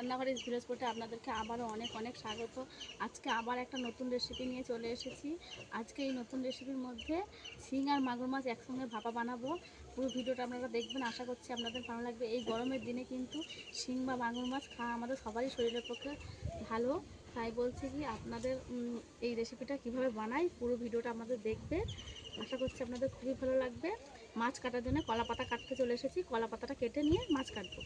রান্নাঘরের ভিলেজ ফুডে আপনাদেরকে আবারও অনেক অনেক স্বাগত। আজকে আবার একটা নতুন রেসিপি নিয়ে চলে এসেছি। আজকে এই নতুন রেসিপির মধ্যে শিং আর মাগুর মাছ একসঙ্গে ভাপা বানাবো। পুরো ভিডিওটা আপনারা দেখবেন, আশা করছি আপনাদের ভালো লাগবে। এই গরমের দিনে কিন্তু শিং বা মাগুর মাছ খাওয়া আমাদের সবারই শরীরের পক্ষে ভালো। তাই বলছি কি, আপনাদের এই রেসিপিটা কিভাবে বানাই পুরো ভিডিওটা আমাদের দেখবে, আশা করছি আপনাদের খুবই ভালো লাগবে। মাছ কাটার জন্য কলা পাতা কাটতে চলে এসেছি। কলা পাতাটা কেটে নিয়ে মাছ কাটবো।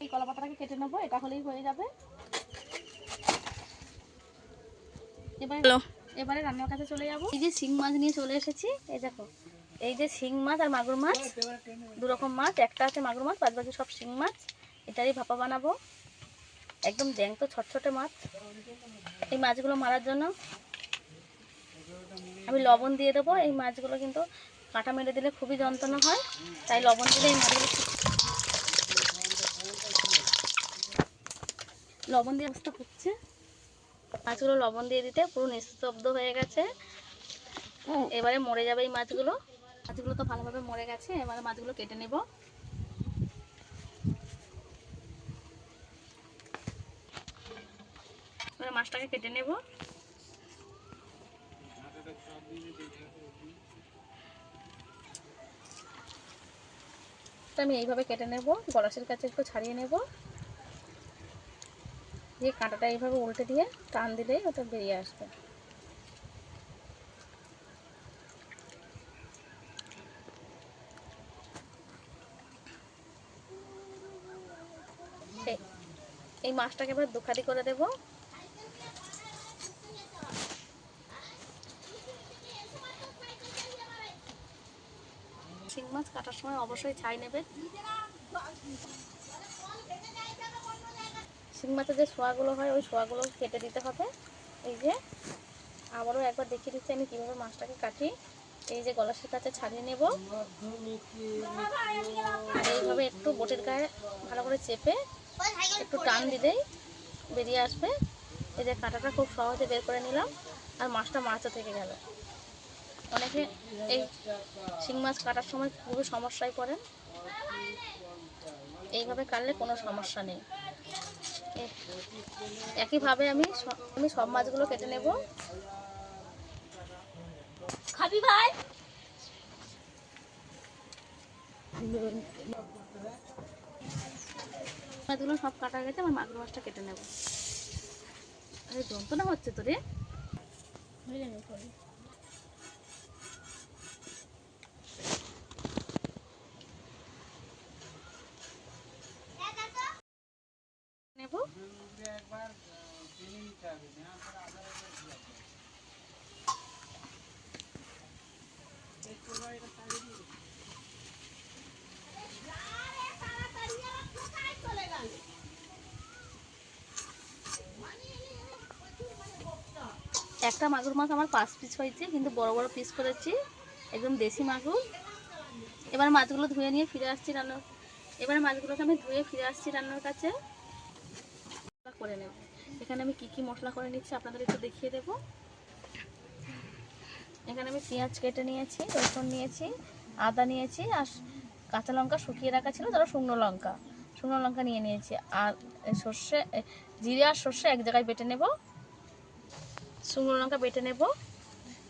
এই কলা পাতাটাকে কেটে নেবো, এটা হলেই হয়ে যাবে। এবারে রান্নার কাছে চলে যাবো। এই যে শিং মাছ নিয়ে চলে এসেছি, এই দেখো, এই যে শিং মাছ আর মাগুর মাছ, দুরকম মাছ, একটা আছে মাগুর মাছ, বাদ বাকি সব শিং মাছ। এটারই ভাপা বানাবো। একদম জ্যান্ত ছটছটে মাছ। এই মাছগুলো মারার জন্য আমি লবণ দিয়ে দেবো। এই মাছগুলো কিন্তু কাঁটা মেরে দিলে খুবই যন্ত্রণা হয়, তাই লবণ দিলে এই মাছগুলো লবণ দিয়ে অবস্থা হচ্ছে। মাছগুলো লবণ দিয়ে দিতে পুরো নিস্তব্ধ হয়ে গেছে। এবারে মরে যাবে এই মাছগুলো। মাছগুলো তো ভালোভাবে মরে গেছে। এবারে মাছগুলো কেটে নেব। এবারে মাছটাকে কেটে নেব। আমি এইভাবে কেটে নেব, গলাশের কাছে একটু ছাড়িয়ে নেব, দিয়ে কাঁটাটা এইভাবে উল্টে দিয়ে টান দিলেই ওটা বেরিয়ে আসবে। এই মাছটাকে এবার দুখারি করে দেব। শিং মাছ কাটার সময় অবশ্যই ছাই নেবে। শিং মাছের যে শোয়াগুলো হয়, ওই শোয়াগুলো কেটে দিতে হবে। এই যে আবারও একবার দেখিয়ে দিচ্ছি আমি কীভাবে মাছটাকে কাটি। এই যে গলাশের কাছে ছাড়িয়ে নেব, আর এইভাবে একটু বটির গায়ে ভালো করে চেপে একটু টান দিলেই বেরিয়ে আসবে। এই যে কাঁটাটা খুব সহজে বের করে নিলাম, আর মাছটা মাছও থেকে গেল। অনেকে এই শিং মাছ কাটার সময় খুবই সমস্যায় পড়েন, এইভাবে কাটলে কোনো সমস্যা নেই। একইভাবে আমি সব মাছগুলো কেটে নেব। খাবি ভাই? মাছগুলো সব কাটা গেছে, আমার মাগুর মাছটা কেটে নেব। আরে যন্ত্রণা হচ্ছে তো রে। নেব একটা মাগুর মাছ আমার 5 পিস হয়েছে, কিন্তু বড় বড় পিস করেছি, একদম দেশি মাগুর। এবার মাছগুলো ধুয়ে নিয়ে ফিরে আসছি রান্নার। এবারে মাছগুলোকে আমি ধুয়ে ফিরে আসছি রান্নার কাছে করে নেব। এখানে আমি কি কি মশলা করে নিচ্ছি আপনাদের একটু দেখিয়ে দেব। এখানে আমি পেঁয়াজ কেটে নিয়েছি, রসুন নিয়েছি, আদা নিয়েছি, আর কাঁচা লঙ্কা শুকিয়ে রাখা ছিল, তারপর শুকনো লঙ্কা নিয়ে নিয়েছি, আর সর্ষে, জিরে আর সর্ষে এক জায়গায় বেটে নেব। শুকনো লঙ্কা বেটে নেব।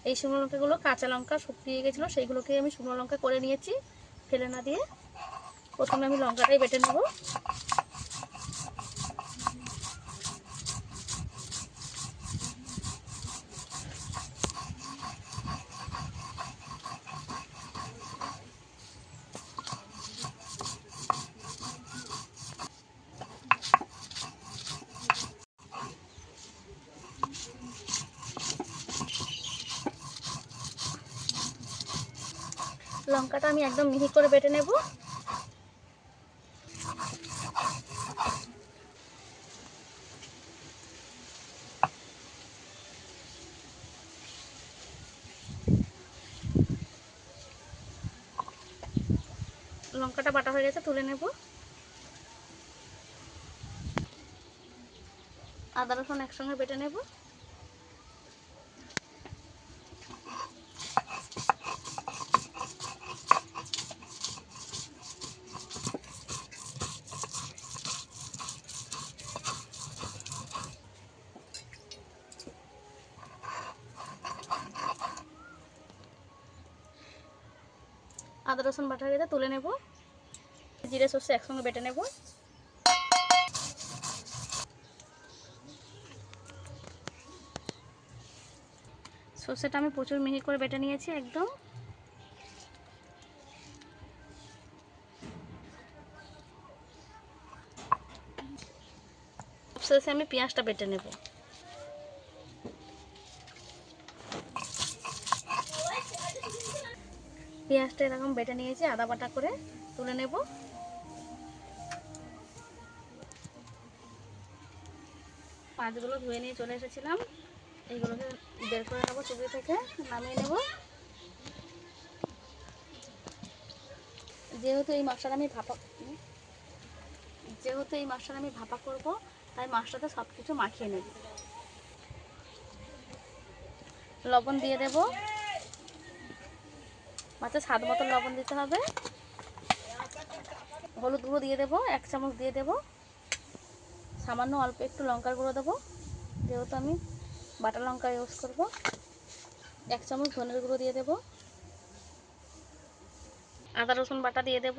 এই শুকনো লঙ্কাগুলো, কাঁচা লঙ্কা শুকিয়ে গেছিলো, সেইগুলোকে আমি শুকনো লঙ্কা করে নিয়েছি ফেলে না দিয়ে। প্রথমে আমি লঙ্কাটাই বেটে নেব। লঙ্কাটা আমি একদম মিহি করে বেটে নেব। লঙ্কাটা বাটা হয়ে গেছে, তুলে নেব। আদা রসুন একসঙ্গে বেটে নেব। আদা রসুন বাটা হয়ে তুলে নেব। জিরে সর্ষে একসঙ্গে বেটে নেব। সর্ষেটা আমি প্রচুর মিহি করে বেটে নিয়েছি একদম। সবশেষে আমি পেঁয়াজটা বেটে নেব। পেঁয়াজটা এরকম বেটে নিয়েছি, আদা বাটা করে তুলে নেব। মাছগুলো ধুয়ে নিয়ে চলে এসেছিলাম, এইগুলোকে বের করে নেবো চুবড়ি থেকে, নামিয়ে নেব। যেহেতু এই মাছটা আমি ভাপা করব, তাই মাছটাতে সব কিছু মাখিয়ে নেব। লবণ দিয়ে দেব, মাছের স্বাদ মতো লবণ দিতে হবে। হলুদ গুঁড়ো দিয়ে দেব, 1 চামচ দিয়ে দেব। সামান্য অল্প একটু লঙ্কার গুঁড়ো দেবো, যেহেতু আমি বাটা লঙ্কা ইউজ করব। 1 চামচ ধনের গুঁড়ো দিয়ে দেব। আদা রসুন বাটা দিয়ে দেব,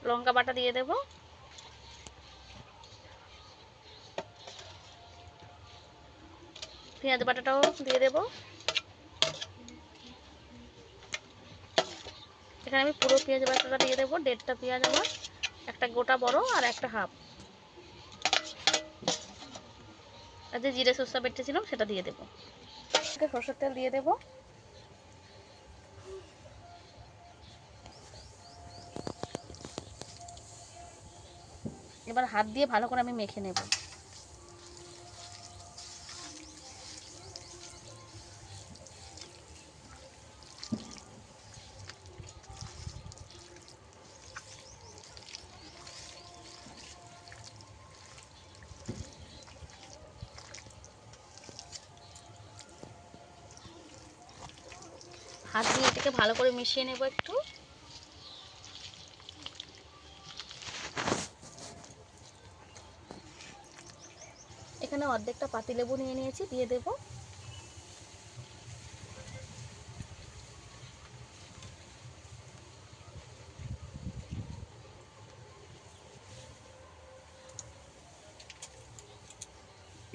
লঙ্কা বাটা দিয়ে দেব, পেঁয়াজ বাটাটাও দিয়ে দেব। এখানে আমি পুরো পেঁয়াজ বাটাটা দিয়ে দেবো, 1.5টা পেঁয়াজ আমার, একটা গোটা বড় আর একটা হাফ। আর যে জিরে সর্ষে বেটেছিলাম সেটা দিয়ে দেবো। সরষের তেল দিয়ে দেব। এবার হাত দিয়ে ভালো করে আমি মেখে নেব। হাত দিয়ে এটাকে ভালো করে মিশিয়ে নেব একটু। এখানে অর্ধেকটা পাতিলেবু নিয়ে নিয়েছি, দিয়ে দেব।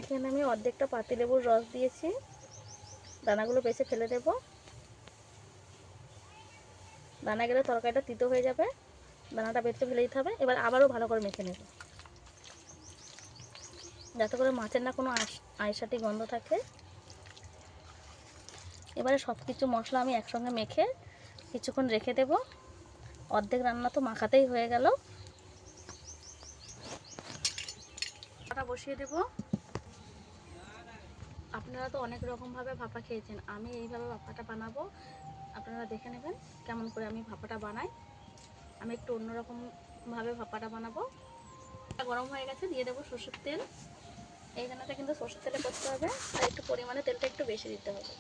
এখানে আমি অর্ধেকটা পাতিলেবুর রস দিয়েছি, দানাগুলো বেছে ফেলে দেব। দানা গেলে তরকারিটা তিতো হয়ে যাবে, দানাটা বেছে ফেলে দিতে হবে। এবার আবারও ভালো করে মেখে নেব, যাতে করে মাছের না কোনো আইসাটি গন্ধ থাকে। এবারে সব কিছু মশলা আমি একসঙ্গে মেখে কিছুক্ষণ রেখে দেব। অর্ধেক রান্না তো মাখাতেই হয়ে গেল। ভাপাটা বসিয়ে দেব। আপনারা তো অনেক রকমভাবে ভাপা খেয়েছেন, আমি এইভাবে ভাপাটা বানাবো। আপনারা দেখে নেবেন কেমন করে আমি ভাপাটা বানাই। আমি একটু অন্যরকমভাবে ভাপাটা বানাবো। গরম হয়ে গেছে, দিয়ে দেবো সরষের তেল। এই রান্নাটা কিন্তু সরষের তেলে করতে হবে, আর একটু পরিমাণে তেলটা একটু বেশি দিতে হবে।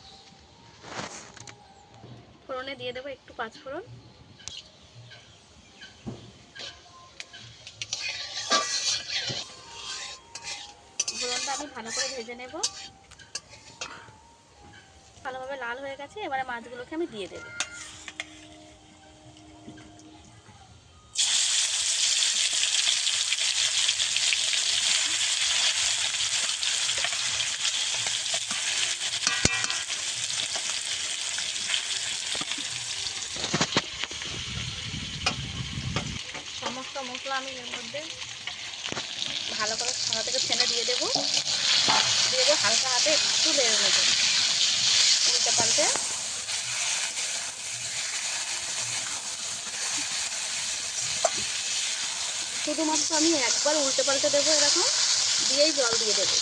ফোড়নে দিয়ে দেবো একটু 5 ফোড়ন। ফোড়নটা আমি ভালো করে ভেজে নেব। ভালোভাবে লাল হয়ে গেছে, এবারে মাছগুলোকে আমি দিয়ে দেবো। সমস্ত মশলা আমি এর মধ্যে ভালো করে ছানা থেকে ছেনে দিয়ে দেবো। দিয়ে দেবো হালকা হাতে একটু নেড়ে নেব, উল্টে পাল্টে। শুধুমাত্র আমি একবার উল্টে পাল্টে দেবো, এরকম দিয়েই জল দিয়ে দেবো।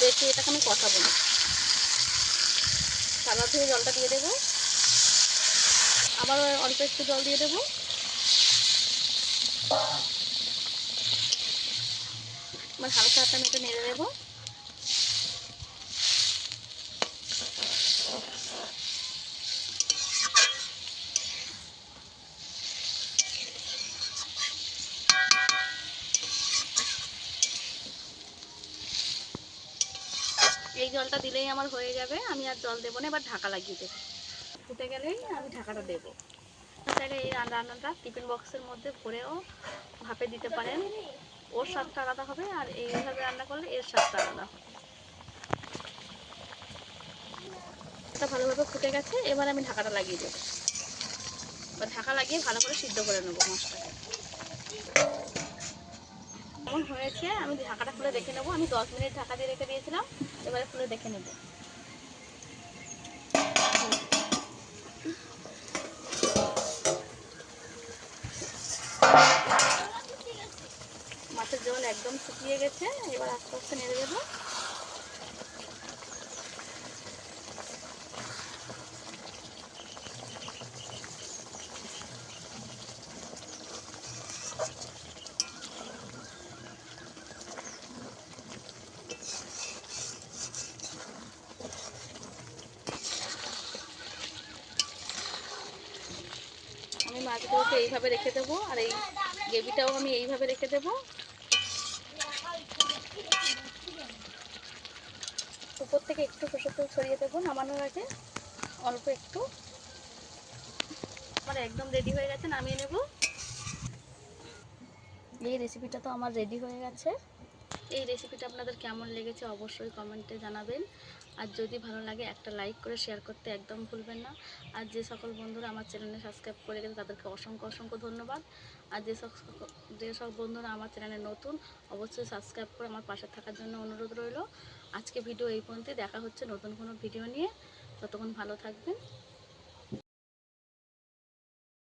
বেশি এটাকে আমি কষাবো না, সাদা ধুয়ে জলটা দিয়ে দেবো। আবার অল্প একটু জল দিয়ে দেবো। এবার হালকা হাতে আমি এটা নেড়ে দেবো। এই জলটা দিলেই আমার হয়ে যাবে, আমি আর জল দেবো না। এবার ঢাকা লাগিয়ে দেবো। ফুটে গেলেই আমি ঢাকাটা দেবো। চাইলে এই রান্নাটা টিফিন বক্সের মধ্যে ভরেও ভাপে দিতে পারেন, ওর স্বাদটা আলাদা হবে, আর এইভাবে রান্না করলে এর স্বাদটা আলাদা হবে। এটা ভালোভাবে ফুটে গেছে, এবার আমি ঢাকাটা লাগিয়ে দেবো। এবার ঢাকা লাগিয়ে ভালো করে সিদ্ধ করে নেবো মাছটাকে। কেমন হয়েছে আমি ঢাকাটা খুলে দেখে নেবো। আমি 10 মিনিট ঢাকা দিয়ে রেখে দিয়েছিলাম, এবারে খুলে দেখে নেব। মাছের ঝোল একদম শুকিয়ে গেছে, এবার আস্তে আস্তে নেড়ে দেবো। আমি মাছগুলোকে এইভাবে রেখে দেবো, আর এই গ্রেভিটাও আমি এইভাবে রেখে দেবো। উপর থেকে একটু সরষের তেল ছড়িয়ে দেবো নামানোর আগে, অল্প একটু। আমার একদম রেডি হয়ে গেছে, নামিয়ে নেব। এই রেসিপিটা তো আমার রেডি হয়ে গেছে। এই রেসিপিটা আপনাদের কেমন লেগেছে অবশ্যই কমেন্টে জানাবেন। আর যদি ভালো লাগে একটা লাইক করে শেয়ার করতে একদম ভুলবেন না। আর যে সকল বন্ধুরা আমার চ্যানেলে সাবস্ক্রাইব করে গেছে তাদেরকে অসংখ্য অসংখ্য ধন্যবাদ। আর যেসব বন্ধুরা আমার চ্যানেলে নতুন, অবশ্যই সাবস্ক্রাইব করে আমার পাশে থাকার জন্য অনুরোধ রইল। আজকে ভিডিও এই পর্যন্তই, দেখা হচ্ছে নতুন কোনো ভিডিও নিয়ে। ততক্ষণ ভালো থাকবেন।